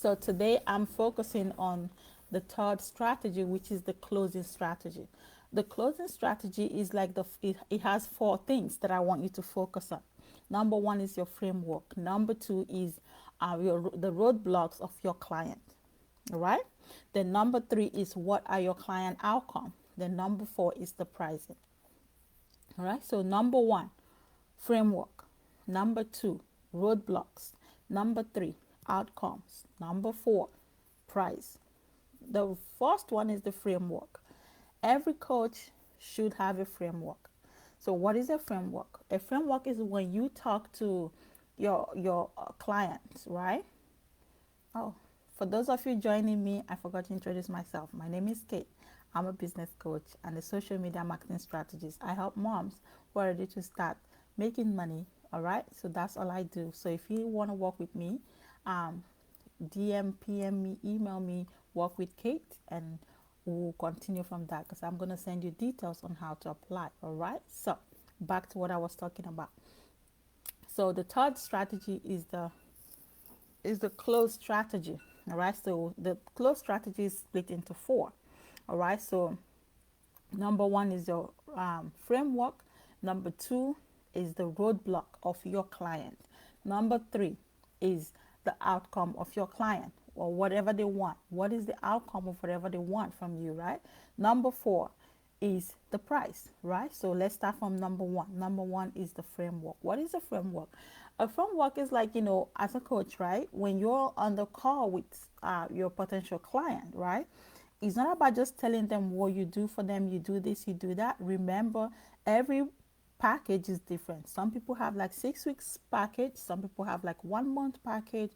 So today I'm focusing on the third strategy, which is the closing strategy. The closing strategy is like it has four things that I want you to focus on. Number one is your framework. Number two is the roadblocks of your client. All right. Then number three is what are your client outcome. Then number four is the pricing. All right. So number one, framework. Number two, roadblocks. Number three, outcomes. Number four, price. The first one is the framework. Every coach should have a framework. So what is a framework? A framework is when you talk to your clients, right? Oh, for those of you joining me, I forgot to introduce myself. My name is Kate. I'm a business coach and a social media marketing strategist. I help moms who are ready to start making money. All right, so that's all I do. So if you want to work with me, um, DM, PM me, email me, work with Kate, and we'll continue from that because I'm going to send you details on how to apply. All right, so back to what I was talking about. So the third strategy is the close strategy. All right, so the close strategy is split into four. All right, so number one is your framework. Number two is the roadblock of your client. Number three is the outcome of your client or whatever they want. What is the outcome of whatever they want from you, right? Number four is the price, right? So let's start from number one. Number one is the framework. What is a framework? A framework is like, as a coach, right? When you're on the call with your potential client, right? It's not about just telling them what you do for them, you do this, you do that. Remember, every package is different. Some people have like 6 weeks package, some people have like 1 month package,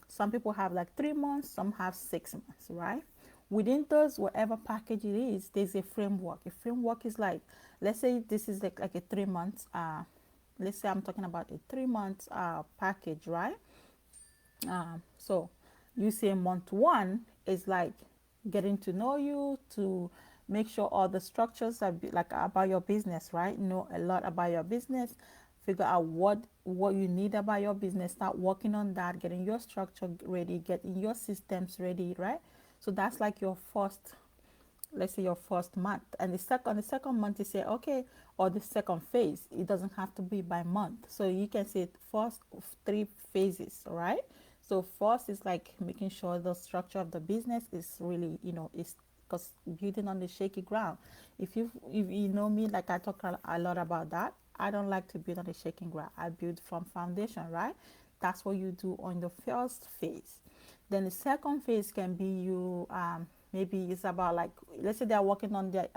some people have like 3 months, some have 6 months, right? Within those, whatever package it is, there's a framework. A framework is like, let's say this is like a 3 months, let's say I'm talking about a 3 months package, right? So you say month one is like getting to know you, to make sure all the structures are like about your business, right? Know a lot about your business, figure out what you need about your business, start working on that, getting your structure ready, getting your systems ready, right? So that's like your first, let's say your first month. And the second month you say okay, or the second phase, it doesn't have to be by month, so you can say first of 3 phases, right? So first is like making sure the structure of the business is really, is, because building on the shaky ground, if you know me, like I talk a lot about that. I don't like to build on the shaking ground. I build from foundation, right? That's what you do on the first phase. Then the second phase can be you, maybe it's about like, let's say they're working on their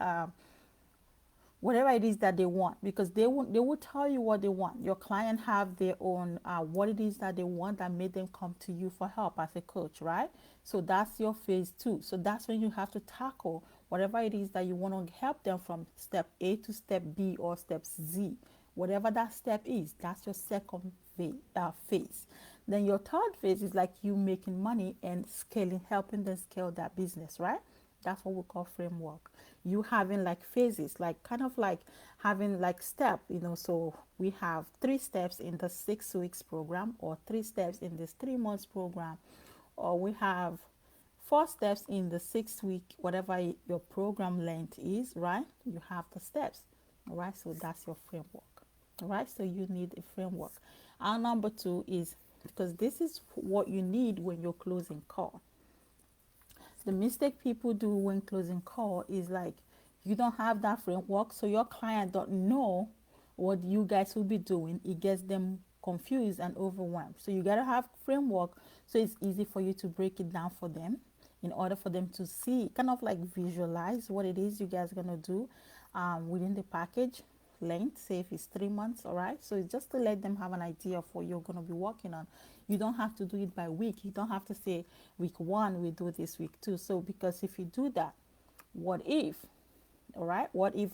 whatever it is that they want, because they will tell you what they want. Your client have their own what it is that they want that made them come to you for help as a coach, right? So that's your phase two. So that's when you have to tackle whatever it is that you want to help them from step A to step B or step Z. Whatever that step is, that's your second phase. Then your third phase is like you making money and scaling, helping them scale that business, right? That's what we call framework. You having like phases, like kind of like having like step, so we have 3 steps in the 6 weeks program, or 3 steps in this 3 months program, or we have 4 steps in the 6 week, whatever your program length is, right? You have the steps. All right, so that's your framework. All right, so you need a framework. Our number two is, because this is what you need when you're closing call. The mistake people do when closing call is like, you don't have that framework, so your client don't know what you guys will be doing. It gets them confused and overwhelmed. So you gotta have framework, so it's easy for you to break it down for them, in order for them to see, kind of like visualize what it is you guys are gonna do within the package length. Say if it's 3 months, all right? So it's just to let them have an idea of what you're going to be working on. You don't have to do it by week. You don't have to say week one we do this, week two. So because if you do that, what if, all right, what if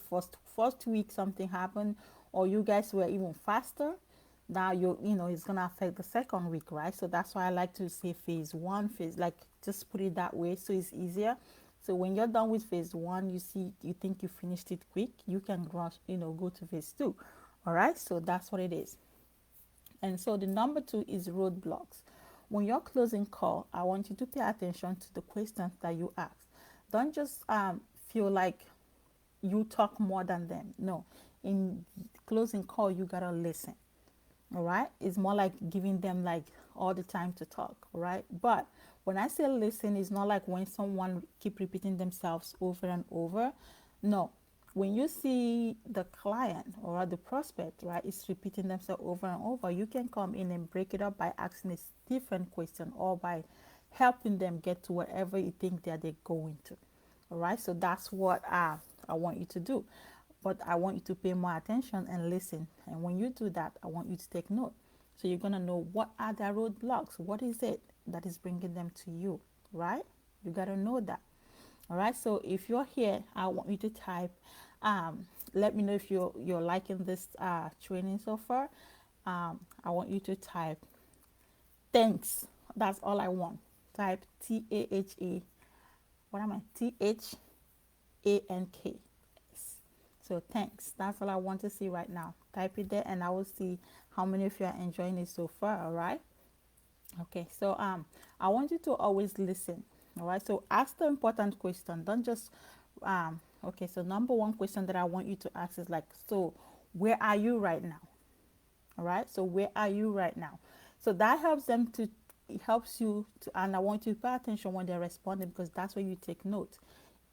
first week something happened, or you guys were even faster? Now it's gonna affect the second week, right? So that's why I like to say phase one, phase, like just put it that way so it's easier. So when you're done with phase one, you think you finished it quick, you can rush, go to phase two. All right, so that's what it is. And so the number two is roadblocks. when you're closing call, I want you to pay attention to the questions that you ask. Don't just feel like you talk more than them. No, in closing call, you gotta listen. All right, it's more like giving them like all the time to talk. All right, but when I say listen, it's not like when someone keep repeating themselves over and over. No, when you see the client or the prospect, right, is repeating themselves over and over, you can come in and break it up by asking a different question or by helping them get to wherever you think that they're going to. All right, so that's what I want you to do. But I want you to pay more attention and listen. And when you do that, I want you to take note. So you're going to know what are their roadblocks. What is it that is bringing them to you, right? You got to know that. All right, so if you're here, I want you to type, let me know if you're liking this training so far. I want you to type thanks. That's all I want. Type TAHA. What am I? THANK. So thanks. That's all I want to see right now. Type it there and I will see how many of you are enjoying it so far. All right. Okay. So I want you to always listen. All right. So ask the important question. Don't just okay. So number one question that I want you to ask is like, so where are you right now? All right. So where are you right now? So that helps them to, it helps you to, and I want you to pay attention when they're responding because that's where you take note.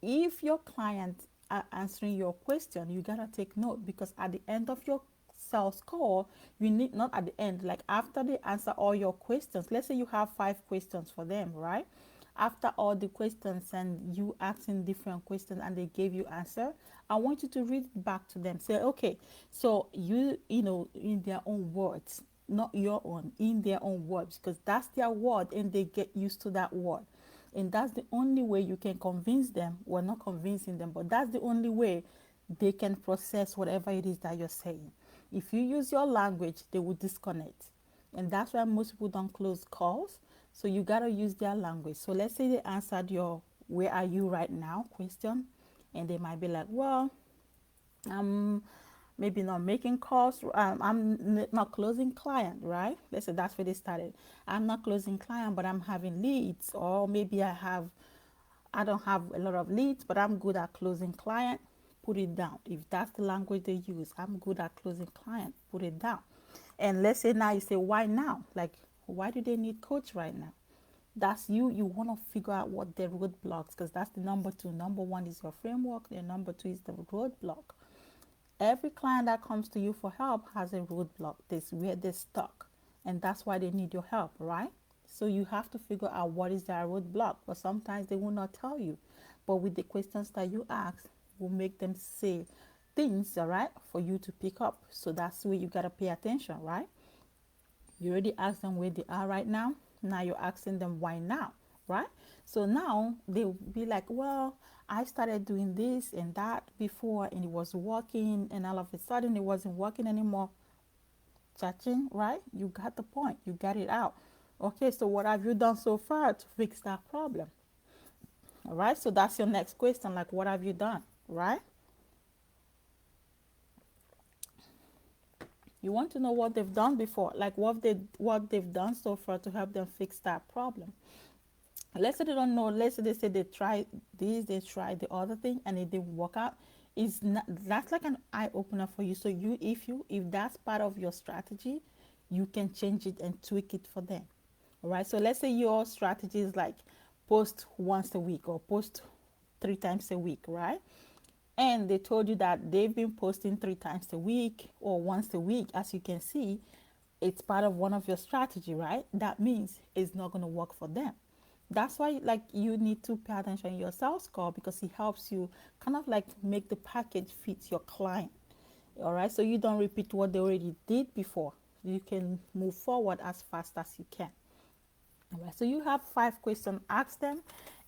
If your client are answering your question, you gotta take note because at the end of your sales call, you need, not at the end, like after they answer all your questions. Let's say you have 5 questions for them, right? After all the questions and you asking different questions and they gave you answer, I want you to read it back to them. Say, okay, so you know, in their own words, not your own, in their own words, because that's their word and they get used to that word. And that's the only way you can convince them. Well, not convincing them, but that's the only way they can process whatever it is that you're saying. If you use your language, they will disconnect. And that's why most people don't close calls. So you got to use their language. So let's say they answered your where are you right now question, and they might be like, well, I'm maybe not making calls. I'm not closing client, right? Let's say that's where they started. I'm not closing client, but I'm having leads, or maybe I don't have a lot of leads, but I'm good at closing client. Put it down. If that's the language they use, I'm good at closing client. Put it down. And let's say now you say, why now? Like, why do they need coach right now? That's you. You want to figure out what their roadblocks, because that's the number two. Number one is your framework, and number two is the roadblock. Every client that comes to you for help has a roadblock. This where they're stuck, and that's why they need your help, right? So you have to figure out what is their roadblock. But sometimes they will not tell you. But with the questions that you ask, will make them say things, all right, for you to pick up. So that's where you gotta pay attention, right? You already asked them where they are right now. Now you're asking them why now, right? So now they'll be like, well, I started doing this and that before and it was working, and all of a sudden it wasn't working anymore. Touching, right? You got the point. You got it out. Okay, so what have you done so far to fix that problem? All right, so that's your next question. Like, what have you done, right? You want to know what they've done before, like what they've done so far to help them fix that problem. Let's say they don't know. Let's say they say they tried this, they tried the other thing, and it didn't work out. Is not, that's like an eye opener for you. So if that's part of your strategy, you can change it and tweak it for them. All right. So let's say your strategy is like post once a week or post 3 times a week, right? And they told you that they've been posting 3 times a week or once a week. As you can see, it's part of one of your strategy, right? That means it's not going to work for them. That's why like you need to pay attention in your sales call, because it helps you kind of like make the package fit your client. All right, so you don't repeat what they already did before. You can move forward as fast as you can. All right, so you have 5 questions. Ask them,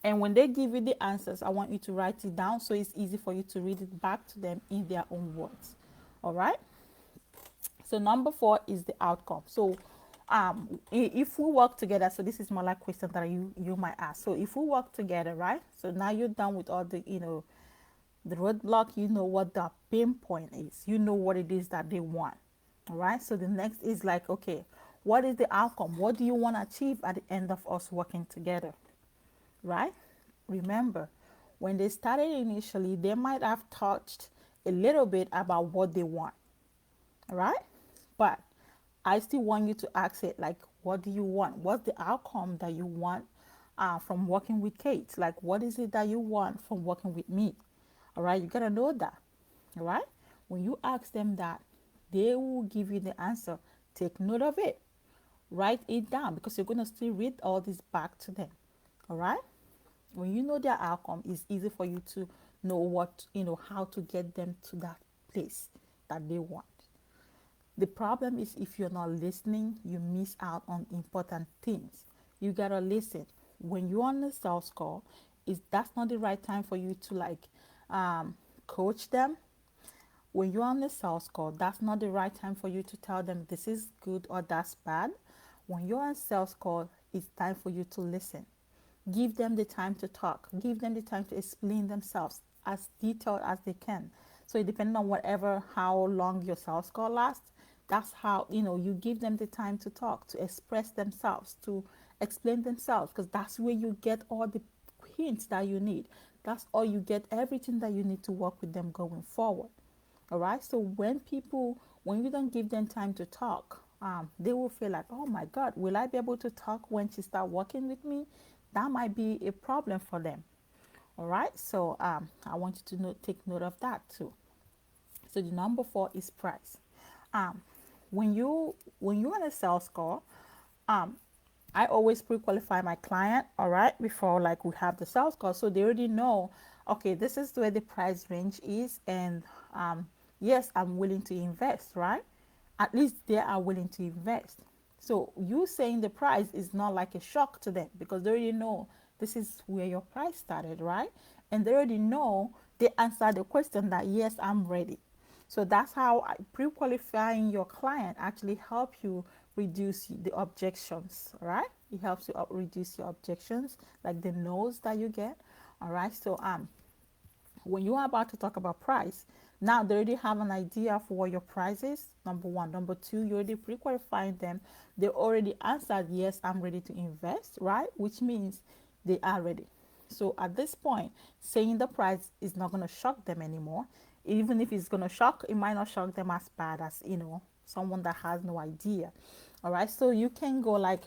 and when they give you the answers, I want you to write it down so it's easy for you to read it back to them in their own words. All right. So number 4 is the outcome. So if we work together, so this is more like question that you might ask. So if we work together, right? So now you're done with all the the roadblock. You know what the pain point is. You know what it is that they want. All right. So the next is like, okay, What is the outcome? What do you want to achieve at the end of us working together? Right? Remember, when they started initially, they might have touched a little bit about what they want, right? But I still want you to ask it like, what do you want? What's the outcome that you want from working with Kate? Like, what is it that you want from working with me? All right, you gotta know that. All right, when you ask them that, they will give you the answer. Take note of it, write it down because you're gonna still read all this back to them. All right, when you know their outcome, it's easy for you to know what how to get them to that place that they want. The problem is if you're not listening, you miss out on important things. You gotta listen. When you're on the sales call, is that's not the right time for you to like coach them. When you're on the sales call, that's not the right time for you to tell them this is good or that's bad. When you're on sales call, it's time for you to listen. Give them the time to talk. Give them the time to explain themselves as detailed as they can. So it depends on whatever how long your sales call lasts. That's how you give them the time to talk, to express themselves, to explain themselves, because that's where you get all the hints that you need. That's all you get, everything that you need to work with them going forward. All right. So when you don't give them time to talk, they will feel like, oh my God, will I be able to talk when she start working with me? That might be a problem for them. All right. So I want you to take note of that too. So the number 4 is price. Um, when you on a sales call, um, I always pre-qualify my client, all right, before like we have the sales call, so they already know, okay, this is where the price range is, and yes, I'm willing to invest, right? At least they are willing to invest. So you saying the price is not like a shock to them because they already know this is where your price started, right? And they already know they answered the question that yes, I'm ready. So that's how pre-qualifying your client actually help you reduce the objections, right? It helps you reduce your objections, like the no's that you get. All right. So when you are about to talk about price, now they already have an idea of what your price is. Number one. Number two, you already pre-qualifying them. They already answered yes, I'm ready to invest, right? Which means they are ready. So at this point, saying the price is not going to shock them anymore. Even if it's going to shock, it might not shock them as bad as someone that has no idea. All right. So you can go like,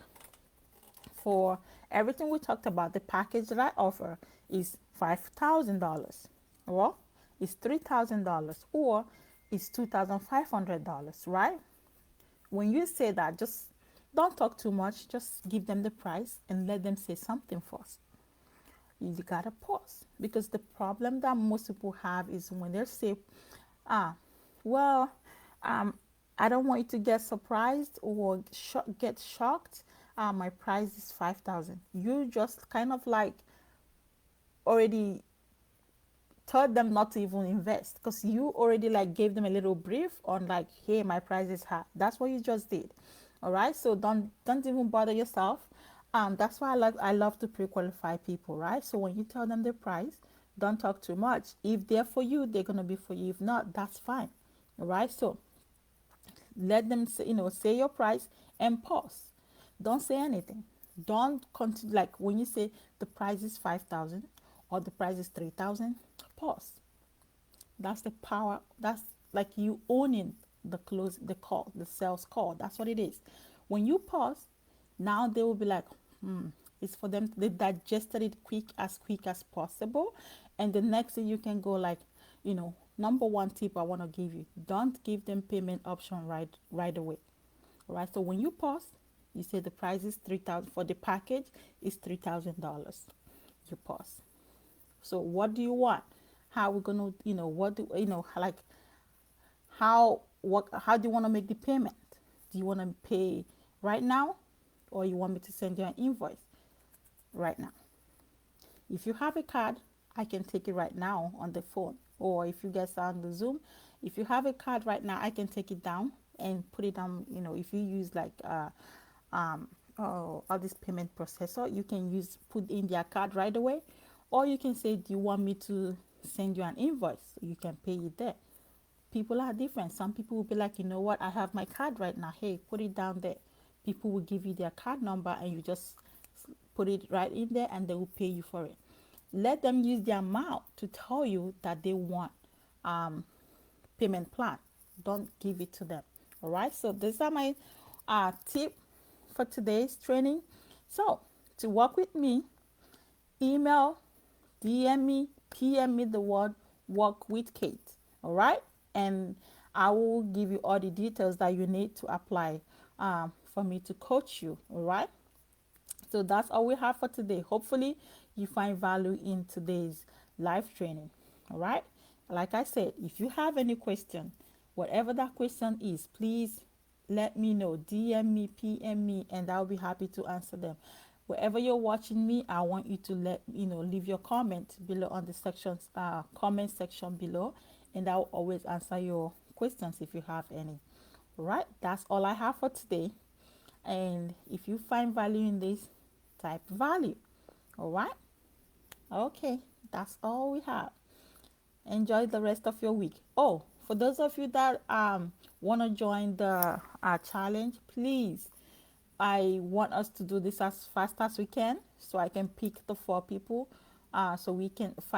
for everything we talked about, the package that I offer is $5,000. Well, it's $3,000 or it's $2,500, right? When you say that, just don't talk too much. Just give them the price and let them say something first. You gotta pause because the problem that most people have is when they say, ah, well, um, I don't want you to get surprised or get shocked. My price is 5,000. You just kind of like already told them not to even invest because you already like gave them a little brief on like, hey, my price is high. That's what you just did. All right. So don't even bother yourself. That's why I love to pre-qualify people, right? So when you tell them the price, don't talk too much. If they're for you, they're gonna be for you. If not, that's fine. All right. So let them say, say your price and pause. Don't say anything. Don't continue. Like when you say the price is 5,000 or the price is 3,000, pause. That's the power. That's like you owning the call, the sales call. That's what it is. When you pause, now they will be like, it's for them. They digested it quick as possible. And the next thing you can go like, number one tip I want to give you: don't give them payment option right away. All right. So when you pause, you say the price is 3,000 for the package is $3,000. You pause. So what do you want? How we gonna, what do like how do you want to make the payment? Do you want to pay right now, or you want me to send you an invoice right now? If you have a card, I can take it right now on the phone, or if you guys are on the Zoom, if you have a card right now, I can take it down and put it on. If you use like all this payment processor, you can put in their card right away, or you can say, do you want me to send you an invoice? You can pay it there. People are different. Some people will be like, you know what, I have my card right now. Hey, put it down there. People will give you their card number and you just put it right in there and they will pay you for it. Let them use their mouth to tell you that they want um, payment plan. Don't give it to them. All right. So these are my tip for today's training. So to work with me, email, DM me, PM me the word work with Kate. All right. And I will give you all the details that you need to apply for me to coach you. All right. So that's all we have for today. Hopefully, you find value in today's live training. All right. Like I said, if you have any question, whatever that question is, please let me know. DM me, PM me, and I'll be happy to answer them. Wherever you're watching me, I want you to leave your comment below on the sections, comment section below, and I'll always answer your questions if you have any. All right. That's all I have for today. And if you find value in this, type value. All right. Okay. That's all we have. Enjoy the rest of your week. Oh, for those of you that want to join the challenge, please, I want us to do this as fast as we can so I can pick the 4 people so we can